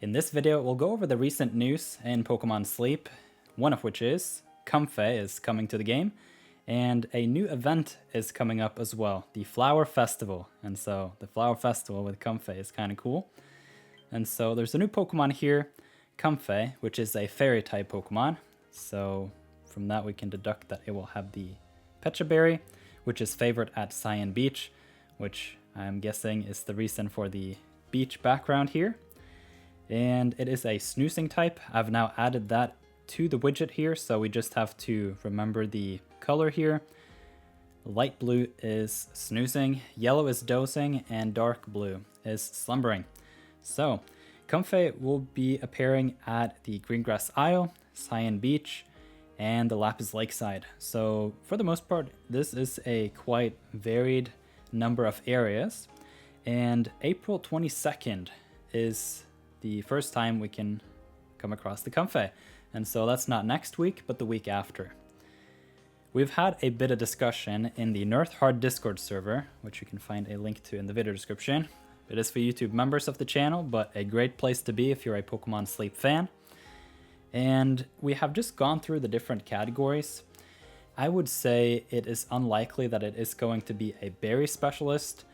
In this video, we'll go over the recent news in Pokémon Sleep, one of which is Comfey is coming to the game, and a new event is coming up as well, the Flower Festival. And so the Flower Festival with Comfey is kind of cool. And so there's a new Pokemon here, Comfey, which is a fairy type Pokemon. So from that we can deduct that it will have the Pecha Berry, which is favored at Cyan Beach, which I'm guessing is the reason for the beach background here. And it is a snoozing type. I've now added that to the widget here, so we just have to remember the color here. Light blue is snoozing, yellow is dozing, and dark blue is slumbering. So Comfey will be appearing at the Greengrass Isle, Cyan Beach, and the Lapis Lakeside. So for the most part, this is a quite varied number of areas. And April 22nd is the first time we can come across the Comfey. And so that's not next week, but the week after. We've had a bit of discussion in the nirtheart Discord server, which you can find a link to in the video description. It is for YouTube members of the channel, but a great place to be if you're a Pokémon Sleep fan. And we have just gone through the different categories. I would say it is unlikely that it is going to be a berry specialist,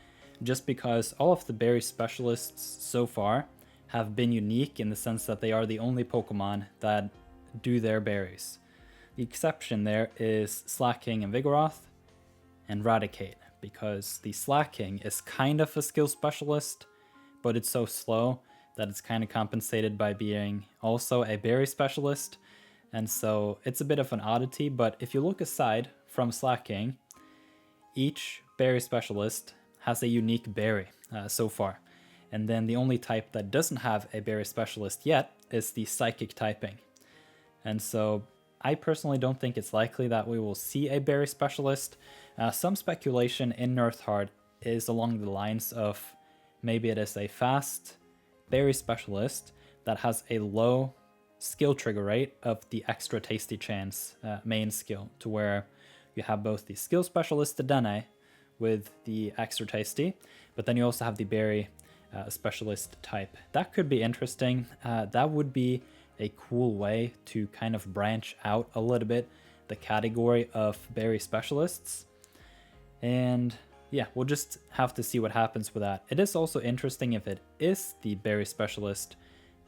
just because all of the berry specialists so far have been unique in the sense that they are the only Pokemon that do their berries. The exception there is Slacking and Vigoroth and Raticate, because the Slacking is kind of a skill specialist, but it's so slow that it's kind of compensated by being also a berry specialist. And so it's a bit of an oddity, but if you look aside from Slacking, each berry specialist has a unique berry so far. And then the only type that doesn't have a berry specialist yet is the psychic typing. And so I personally don't think it's likely that we will see a berry specialist. Some speculation in nirtheart is along the lines of maybe it is a fast berry specialist that has a low skill trigger rate of the extra tasty chance main skill, to where you have both the skill specialist Dedenne with the extra tasty, but then you also have the berry specialist type. That could be interesting. That would be a cool way to kind of branch out a little bit the category of berry specialists. And yeah, we'll just have to see what happens with that. It is also interesting if it is the berry specialist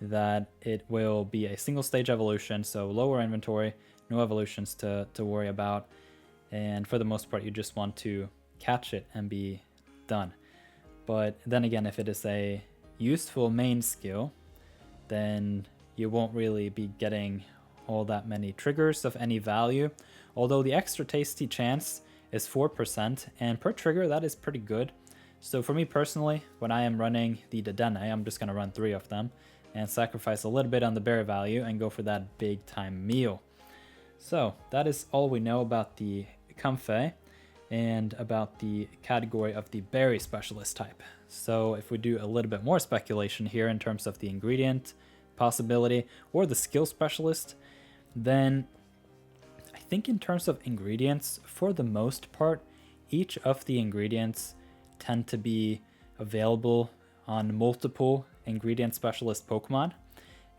that it will be a single stage evolution, so lower inventory, no evolutions to worry about, and for the most part you just want to catch it and be done. But then again, if it is a useful main skill, then you won't really be getting all that many triggers of any value, although the extra tasty chance is 4%, and per trigger that is pretty good. So for me personally, when I am running the Dedenne, I'm just going to run 3 of them and sacrifice a little bit on the berry value and go for that big time meal. So that is all we know about the Comfey and about the category of the berry specialist type. So if we do a little bit more speculation here in terms of the ingredient possibility or the skill specialist, then I think in terms of ingredients, for the most part, each of the ingredients tend to be available on multiple ingredient specialist Pokemon,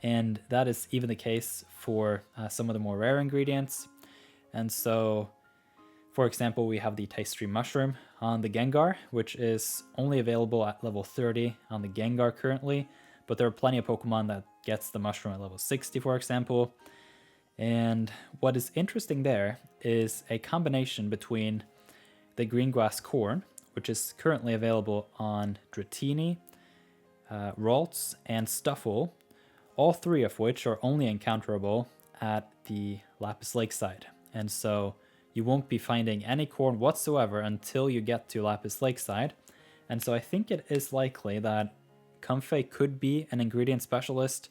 and that is even the case for some of the more rare ingredients. And so, for example, we have the Taste Mushroom on the Gengar, which is only available at level 30 on the Gengar currently, but there are plenty of Pokemon that gets the mushroom at level 60, for example. And what is interesting there is a combination between the Greengrass Corn, which is currently available on Dratini, Ralts, and Stuffle, all 3 of which are only encounterable at the Lapis Lakeside. And so you won't be finding any corn whatsoever until you get to Lapis Lakeside. And so I think it is likely that Comfey could be an ingredient specialist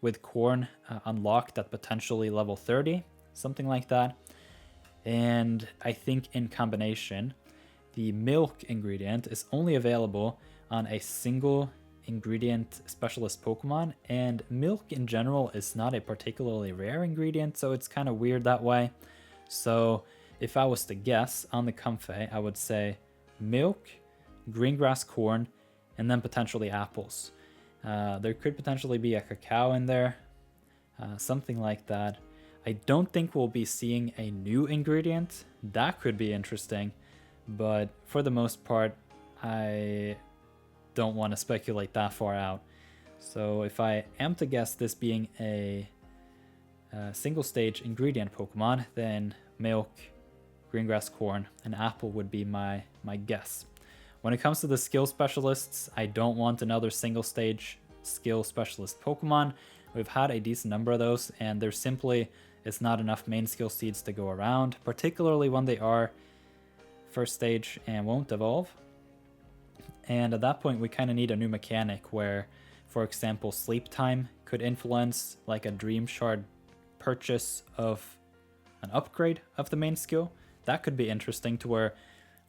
with corn unlocked at potentially level 30, something like that. And I think in combination, the milk ingredient is only available on a single ingredient specialist Pokemon, and milk in general is not a particularly rare ingredient, so it's kind of weird that way. So if I was to guess on the Comfey, I would say milk, greengrass corn, and then potentially apples. There could potentially be a cacao in there, something like that. I don't think we'll be seeing a new ingredient. That could be interesting, but for the most part, I don't want to speculate that far out. So if I am to guess this being a single stage ingredient Pokemon, then milk, green grass, corn, and apple would be my guess. When it comes to the skill specialists, I don't want another single stage skill specialist Pokemon. We've had a decent number of those, and there's simply it's not enough main skill seeds to go around, particularly when they are first stage and won't evolve. And at that point, we kind of need a new mechanic where, for example, sleep time could influence like a dream shard purchase of an upgrade of the main skill. That could be interesting, to where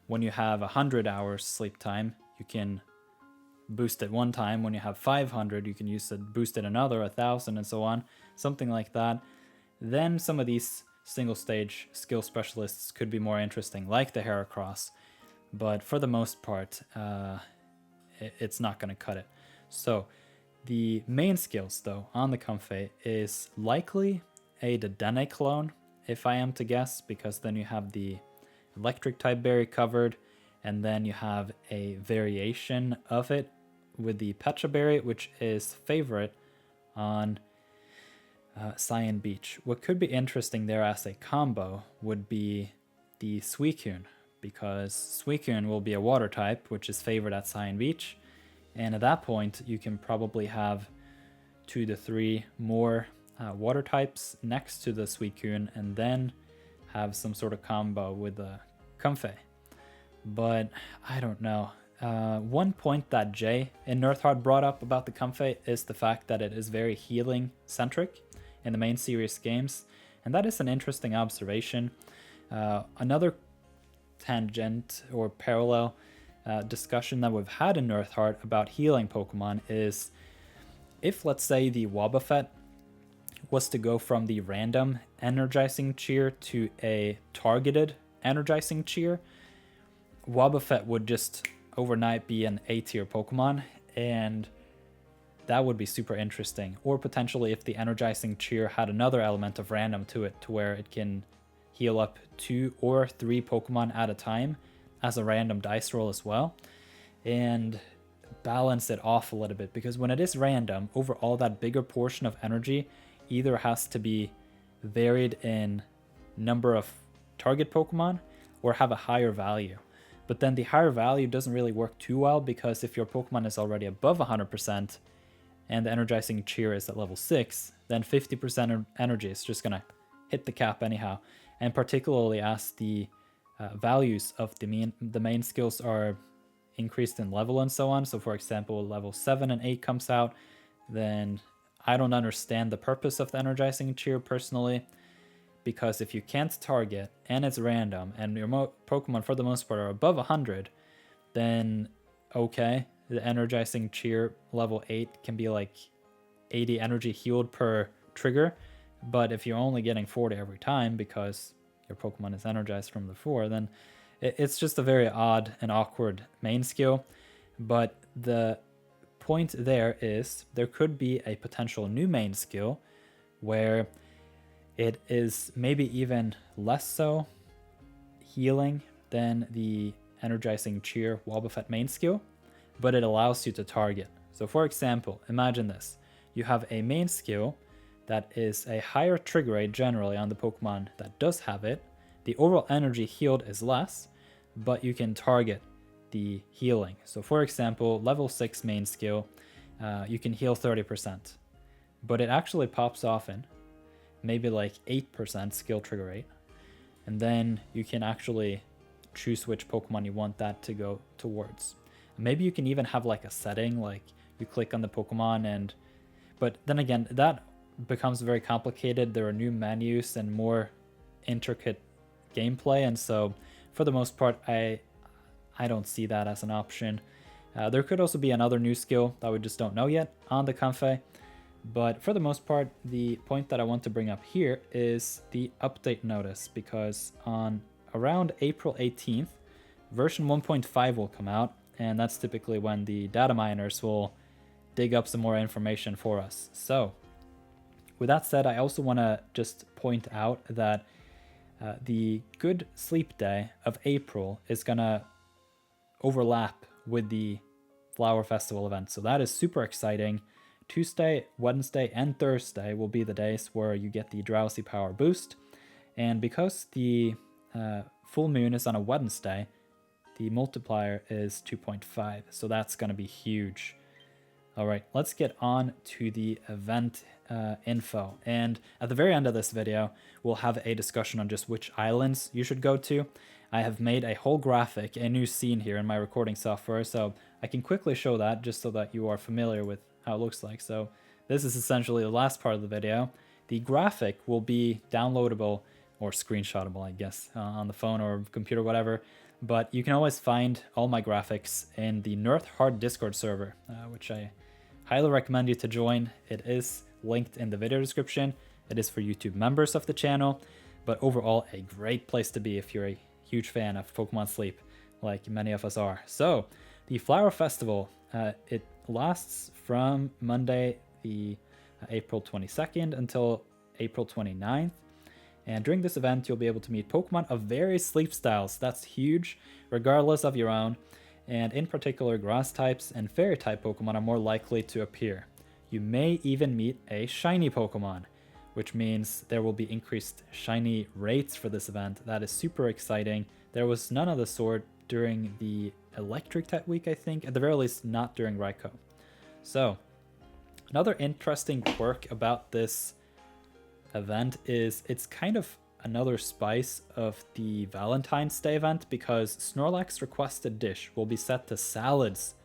when you have 100 hours sleep time, you can boost it one time. When you have 500, you can use it, boost it another, 1,000, and so on. Something like that. Then some of these single stage skill specialists could be more interesting, like the Heracross. But for the most part, it's not going to cut it. So the main skills, though, on the Comfey is likely a Dedenne clone, if I am to guess, because then you have the electric type berry covered, and then you have a variation of it with the Pecha berry, which is favorite on Cyan Beach. What could be interesting there as a combo would be the Suicune, because Suicune will be a water type, which is favored at Cyan Beach, and at that point you can probably have 2 to 3 more water types next to the Suicune, and then have some sort of combo with the Comfey. But I don't know. One point that Jay in Nirtheart brought up about the Comfey is the fact that it is very healing centric in the main series games, and that is an interesting observation. Another tangent or parallel discussion that we've had in Nirtheart about healing Pokemon is, if let's say the Wobbuffet was to go from the random energizing cheer to a targeted energizing cheer, Wobbuffet would just overnight be an A-tier Pokemon, and that would be super interesting. Or potentially if the energizing cheer had another element of random to it, to where it can heal up 2 or 3 Pokemon at a time as a random dice roll as well, and balance it off a little bit, because when it is random, overall that bigger portion of energy either has to be varied in number of target Pokemon or have a higher value. But then the higher value doesn't really work too well, because if your Pokemon is already above 100% and the energizing cheer is at level 6, then 50% energy is just going to hit the cap anyhow. And particularly as the values of the main skills are increased in level and so on. So for example, level 7 and 8 comes out, then I don't understand the purpose of the energizing cheer personally, because if you can't target and it's random and your Pokemon for the most part are above 100, then okay, the energizing cheer level 8 can be like 80 energy healed per trigger, but if you're only getting 40 every time because your Pokemon is energized from the 4, then it's just a very odd and awkward main skill. But the point there is there could be a potential new main skill where it is maybe even less so healing than the energizing cheer Wobbuffet main skill, but it allows you to target. So for example, imagine this. You have a main skill that is a higher trigger rate generally on the Pokemon that does have it. The overall energy healed is less, but you can target the healing. So for example, level 6 main skill, you can heal 30%, but it actually pops off in maybe like 8% skill trigger rate. And then you can actually choose which Pokemon you want that to go towards. Maybe you can even have like a setting, like you click on the Pokemon but then again, that becomes very complicated. There are new menus and more intricate gameplay, and so for the most part, I don't see that as an option. There could also be another new skill that we just don't know yet on the Comfey, but for the most part, the point that I want to bring up here is the update notice, because on around April 18th, version 1.5 will come out, and that's typically when the data miners will dig up some more information for us. So with that said, I also want to just point out that the Good Sleep Day of April is going to overlap with the Flower Festival event. So that is super exciting. Tuesday, Wednesday, and Thursday will be the days where you get the Drowsy Power boost. And because the full moon is on a Wednesday, the multiplier is 2.5. So that's going to be huge. All right, let's get on to the event info. And at the very end of this video, we'll have a discussion on just which islands you should go to. I have made a whole graphic, a new scene here in my recording software, so I can quickly show that just so that you are familiar with how it looks like. So this is essentially the last part of the video. The graphic will be downloadable or screenshotable, I guess, on the phone or computer, whatever. But you can always find all my graphics in the nirtheart Discord server, which I highly recommend you to join. It is linked in the video description. It is for YouTube members of the channel, but overall a great place to be if you're a huge fan of Pokemon Sleep, like many of us are. So the Flower Festival, it lasts from Monday, the April 22nd until April 29th. And during this event, you'll be able to meet Pokemon of various sleep styles. That's huge, regardless of your own. And in particular, grass types and fairy type Pokemon are more likely to appear. You may even meet a shiny Pokemon, which means there will be increased shiny rates for this event. That is super exciting. There was none of the sort during the electric type week, I think, at the very least not during Raikou. So another interesting quirk about this event is it's kind of another spice of the Valentine's Day event, because Snorlax's requested dish will be set to salads,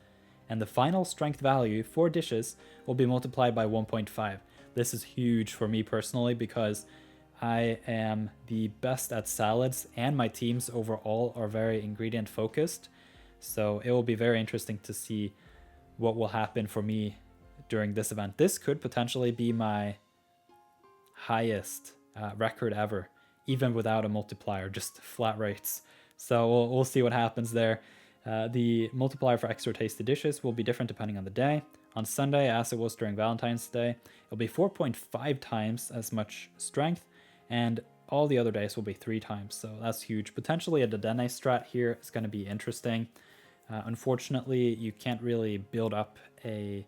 and the final strength value for dishes will be multiplied by 1.5. This is huge for me personally because I am the best at salads and my teams overall are very ingredient focused. So it will be very interesting to see what will happen for me during this event. This could potentially be my highest record ever, even without a multiplier, just flat rates. So we'll see what happens there. The multiplier for extra tasty dishes will be different depending on the day. On Sunday, as it was during Valentine's Day, it'll be 4.5 times as much strength, and all the other days will be 3 times, so that's huge. Potentially a Dedenne strat here is going to be interesting. Unfortunately, you can't really build up a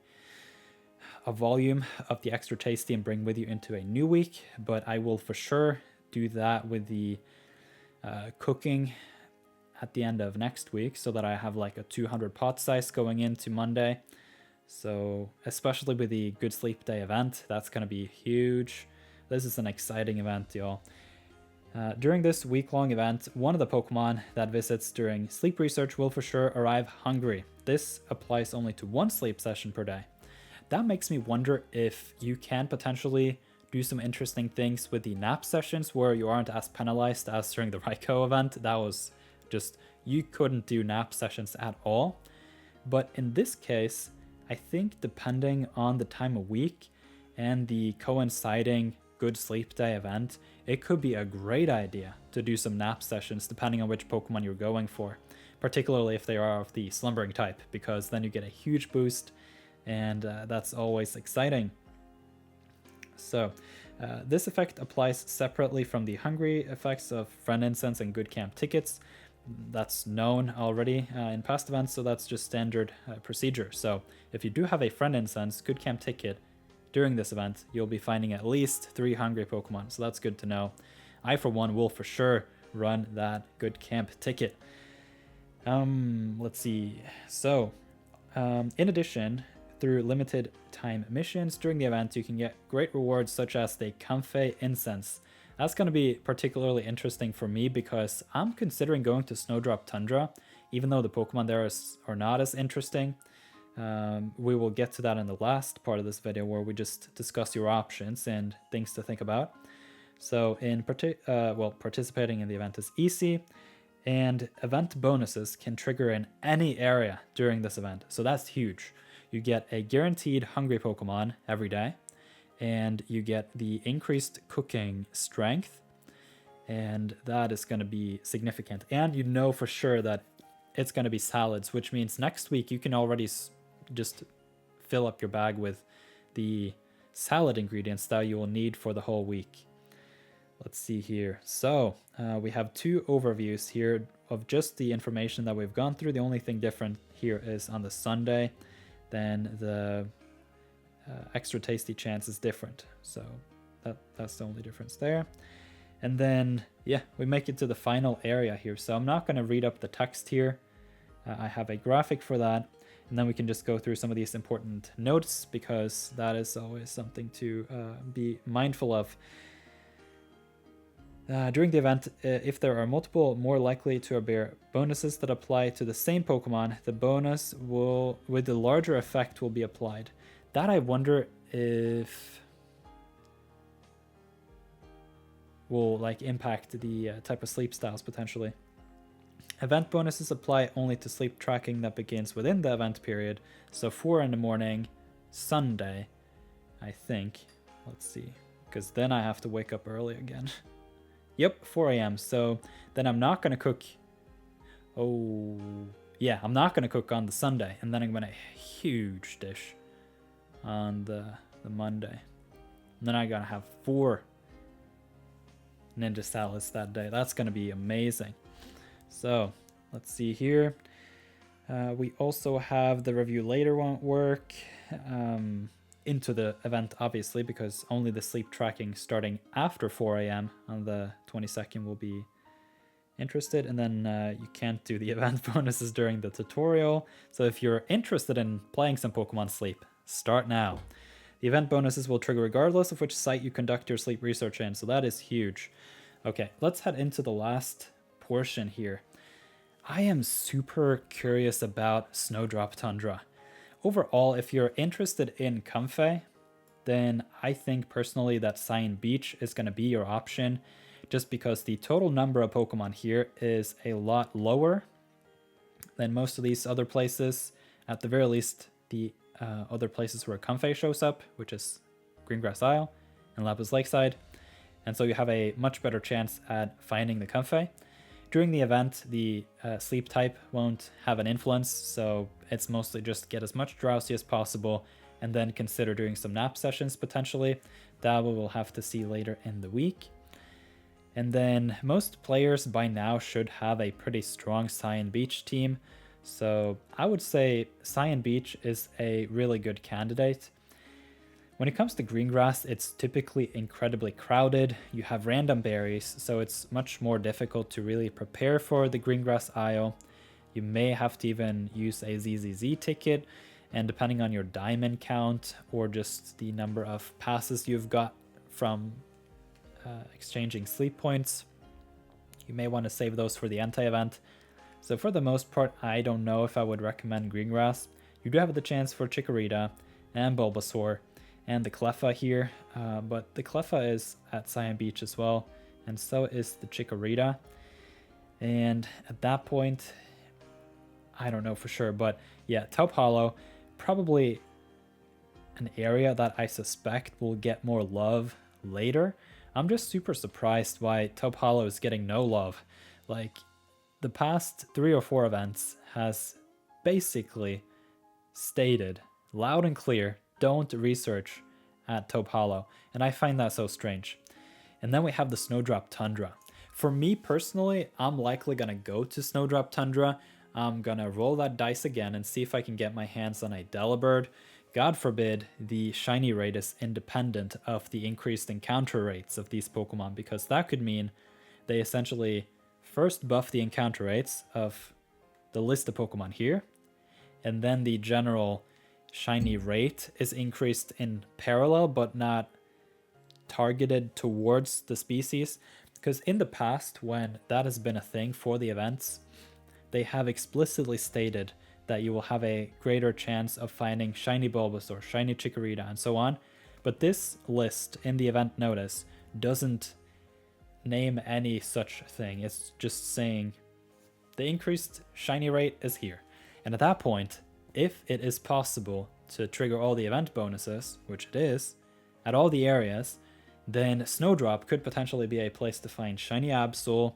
volume of the extra tasty and bring with you into a new week, but I will for sure do that with the cooking at the end of next week, so that I have like a 200 pot size going into Monday. So especially with the Good Sleep Day event, that's going to be huge. This is an exciting event, y'all. During this week-long event, one of the Pokemon that visits during sleep research will for sure arrive hungry. This applies only to 1 sleep session per day. That makes me wonder if you can potentially do some interesting things with the nap sessions where you aren't as penalized as during the Raikou event. That was just, you couldn't do nap sessions at all. But in this case, I think depending on the time of week and the coinciding Good Sleep Day event, it could be a great idea to do some nap sessions depending on which Pokemon you're going for, particularly if they are of the slumbering type, because then you get a huge boost, and that's always exciting. So this effect applies separately from the hungry effects of Friend Incense and Good Camp tickets. That's known already in past events, so that's just standard procedure. So if you do have a Friend Incense Good Camp ticket during this event, you'll be finding at least 3 hungry Pokemon, so that's good to know. I, for one, will for sure run that Good Camp ticket. Let's see. So, in addition, through limited time missions during the event, you can get great rewards such as the Comfey incense. That's going to be particularly interesting for me because I'm considering going to Snowdrop Tundra, even though the Pokemon there are not as interesting. We will get to that in the last part of this video where we just discuss your options and things to think about. So participating in the event is easy, and event bonuses can trigger in any area during this event. So that's huge. You get a guaranteed hungry Pokemon every day, and you get the increased cooking strength, and that is going to be significant. And you know for sure that it's going to be salads, which means next week you can already just fill up your bag with the salad ingredients that you will need for the whole week. Let's see here. So we have 2 overviews here of just the information that we've gone through. The only thing different here is on the Sunday, then the extra tasty chance is different. So that's the only difference there. And then, yeah, we make it to the final area here. So I'm not going to read up the text here. I have a graphic for that. And then we can just go through some of these important notes, because that is always something to be mindful of. During the event, if there are multiple more likely to appear bonuses that apply to the same Pokemon, the bonus with the larger effect will be applied. That I wonder if will like impact the type of sleep styles potentially. Event bonuses apply only to sleep tracking that begins within the event period. So 4 in the morning, Sunday, I think. Let's see, because then I have to wake up early again. Yep, 4 a.m. So then I'm not going to cook. Oh, yeah, I'm not going to cook on the Sunday. And then I'm going to a huge dish on the Monday. And then I'm going to have 4 ninja salads that day. That's going to be amazing. So let's see here. We also have the review later won't work into the event, obviously, because only the sleep tracking starting after 4 a.m. on the 22nd will be interested. And then you can't do the event bonuses during the tutorial. So if you're interested in playing some Pokemon Sleep, start now. The event bonuses will trigger regardless of which site you conduct your sleep research in. So that is huge. Okay, let's head into the last portion here. I am super curious about Snowdrop Tundra. Overall, if you're interested in Comfey, then I think personally that Cyan Beach is going to be your option, just because the total number of Pokemon here is a lot lower than most of these other places. At the very least, the other places where Comfey shows up, which is Greengrass Isle and Lapis Lakeside. And so you have a much better chance at finding the Comfey. During the event, the sleep type won't have an influence, so it's mostly just get as much Drowsy as possible and then consider doing some nap sessions potentially. That we will have to see later in the week. And then most players by now should have a pretty strong Cyan Beach team, so I would say Cyan Beach is a really good candidate. When it comes to Greengrass, it's typically incredibly crowded. You have random berries, so it's much more difficult to really prepare for the Greengrass Isle. You may have to even use a ZZZ ticket, and depending on your diamond count or just the number of passes you've got from exchanging sleep points, you may want to save those for the anti-event. So for the most part, I don't know if I would recommend Greengrass. You do have the chance for Chikorita and Bulbasaur and the Cleffa here, but the Cleffa is at Cyan Beach as well, and so is the Chikorita. And at that point, I don't know for sure, but yeah, Taupe Hollow, probably an area that I suspect will get more love later. I'm just super surprised why Taupe Hollow is getting no love. Like, the past 3 or 4 events has basically stated loud and clear, don't research at Taupe Hollow, and I find that so strange. And then we have the Snowdrop Tundra. For me personally, I'm likely gonna go to Snowdrop Tundra. I'm gonna roll that dice again and see if I can get my hands on a Delibird. God forbid the shiny rate is independent of the increased encounter rates of these Pokemon, because that could mean they essentially first buff the encounter rates of the list of Pokemon here, and then the general shiny rate is increased in parallel but not targeted towards the species. Because in the past, when that has been a thing for the events, they have explicitly stated that you will have a greater chance of finding shiny Bulbasaur, shiny Chikorita, and so on. But this list in the event notice doesn't name any such thing. It's just saying the increased shiny rate is here. And at that point, if it is possible to trigger all the event bonuses, which it is, at all the areas, then Snowdrop could potentially be a place to find shiny Absol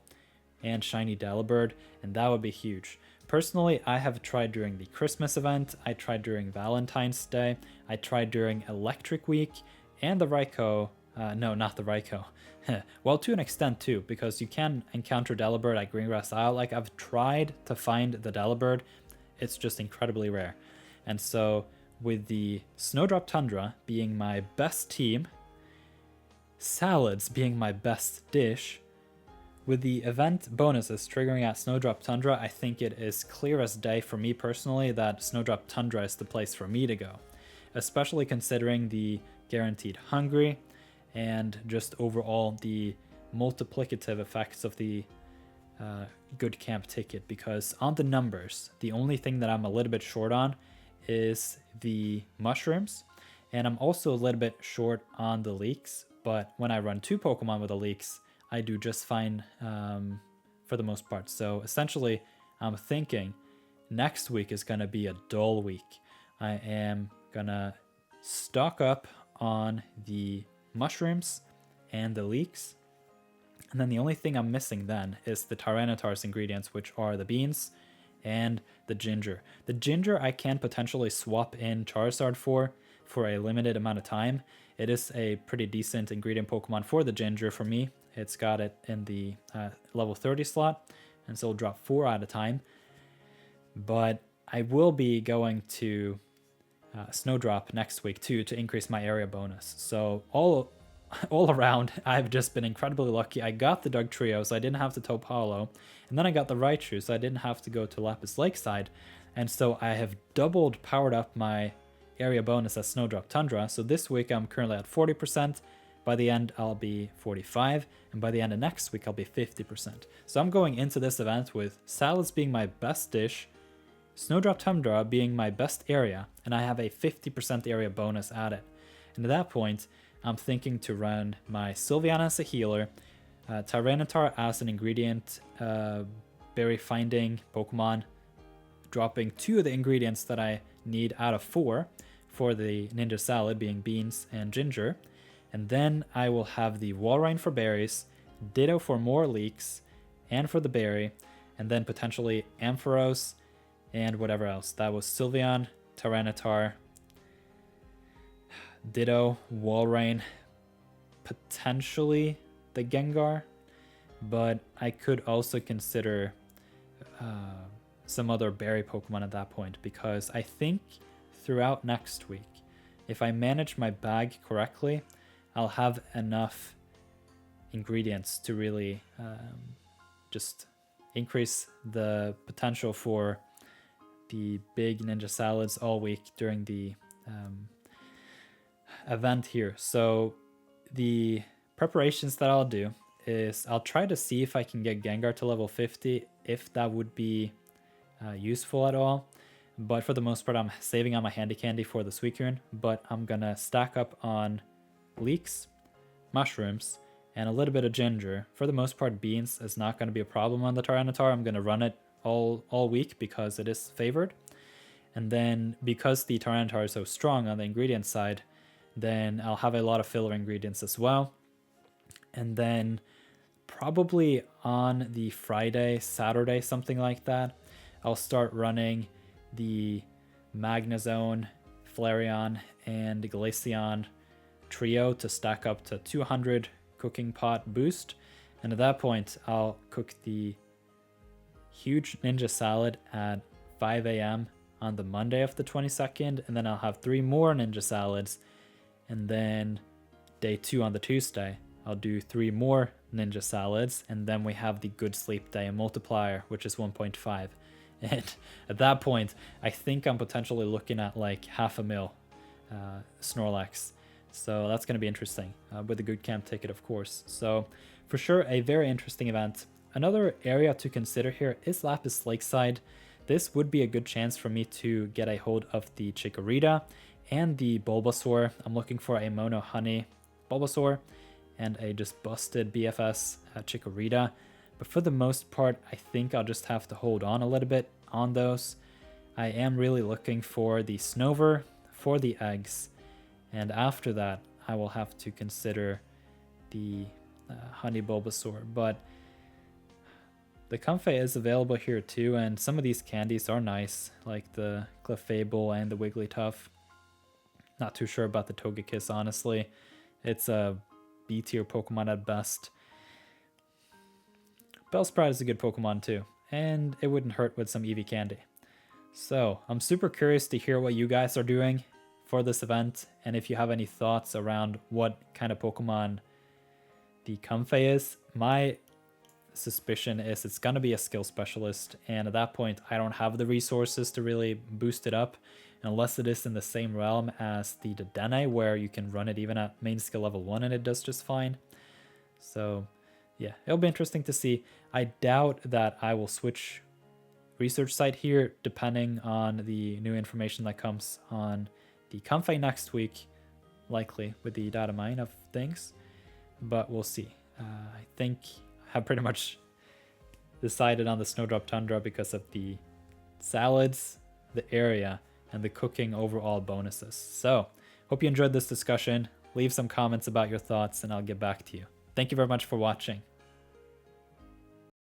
and shiny Delibird, and that would be huge. Personally, I have tried during the Christmas event, I tried during Valentine's Day, I tried during Electric Week, and the Raikou. No, not the Raikou. Well, to an extent too, because you can encounter Delibird at Greengrass Isle. Like, I've tried to find the Delibird, it's just incredibly rare. And so, with the Snowdrop Tundra being my best team, Salads being my best dish, with the event bonuses triggering at Snowdrop Tundra, I think it is clear as day for me personally that Snowdrop Tundra is the place for me to go, especially considering the guaranteed hungry and just overall the multiplicative effects of the good camp ticket, because on the numbers, the only thing that I'm a little bit short on is the mushrooms, and I'm also a little bit short on the leeks, but when I run 2 Pokemon with the leeks, I do just fine for the most part. So essentially, I'm thinking next week is going to be a dull week. I am going to stock up on the mushrooms and the leeks. And then the only thing I'm missing then is the Tyranitar's ingredients, which are the beans and the ginger. The ginger I can potentially swap in Charizard for a limited amount of time. It is a pretty decent ingredient Pokemon for the ginger for me. It's got it in the level 30 slot, and so it'll drop 4 at a time. But I will be going to Snowdrop next week too to increase my area bonus. So all around, I've just been incredibly lucky. I got the Doug Trio, so I didn't have to Taupe Hollow, and then I got the Raichu, so I didn't have to go to Lapis Lakeside, and so I have powered up my area bonus at Snowdrop Tundra. So this week I'm currently at 40%. By the end, I'll be 45, and by the end of next week, I'll be 50%. So I'm going into this event with salads being my best dish, Snowdrop Tundra being my best area, and I have a 50% area bonus at it. And at that point, I'm thinking to run my Sylveon as a healer, Tyranitar as an ingredient, berry finding Pokemon, dropping 2 of the ingredients that I need out of 4 for the Ninja Salad, being beans and ginger. And then I will have the Walrein for berries, Ditto for more leeks, and for the berry, and then potentially Ampharos and whatever else. That was Sylveon, Tyranitar, Ditto, Walrein, potentially the Gengar, but I could also consider some other berry Pokemon at that point, because I think throughout next week, if I manage my bag correctly, I'll have enough ingredients to really just increase the potential for the big Ninja Salads all week during the event here. So the preparations that I'll do is I'll try to see if I can get Gengar to level 50, if that would be useful at all. But for the most part, I'm saving on my Handy Candy for the Suicune, but I'm gonna stack up on leeks, mushrooms, and a little bit of ginger. For the most part, beans is not going to be a problem on the Tyranitar. I'm going to run it all week because it is favored. And then because the Tyranitar is so strong on the ingredient side, then I'll have a lot of filler ingredients as well. And then probably on the Friday, Saturday, something like that, I'll start running the Magnezone, Flareon, and Glaceon trio to stack up to 200 cooking pot boost, and at that point I'll cook the huge Ninja Salad at 5 a.m. on the Monday of the 22nd, and then I'll have 3 more Ninja Salads, and then day 2 on the Tuesday I'll do 3 more Ninja Salads, and then we have the Good Sleep Day, a multiplier, which is 1.5, and at that point I think I'm potentially looking at like 500,000 Snorlax. So that's going to be interesting with the good camp ticket, of course. So for sure, a very interesting event. Another area to consider here is Lapis Lakeside. This would be a good chance for me to get a hold of the Chikorita and the Bulbasaur. I'm looking for a Mono Honey Bulbasaur and a just busted BFS Chikorita. But for the most part, I think I'll just have to hold on a little bit on those. I am really looking for the Snover for the eggs. And after that, I will have to consider the Honey Bulbasaur. But The Comfey is available here too, and some of these candies are nice, like the Clefable and the Wigglytuff. Not too sure about the Togekiss, honestly. It's a B tier Pokemon at best. Bellsprout is a good Pokemon too, and it wouldn't hurt with some Eevee candy. So I'm super curious to hear what you guys are doing for this event, and if you have any thoughts around what kind of Pokemon the Comfey is. My suspicion is it's going to be a skill specialist, and at that point I don't have the resources to really boost it up unless it is in the same realm as the Dedenne, where you can run it even at main skill level 1 and it does just fine. So yeah, it'll be interesting to see. I doubt that I will switch research site here depending on the new information that comes on the Comfey next week, likely with the data mine of things, but we'll see. I think I have pretty much decided on the Snowdrop Tundra because of the salads, the area, and the cooking overall bonuses. So hope you enjoyed this discussion. Leave some comments about your thoughts and I'll get back to you. Thank you very much for watching.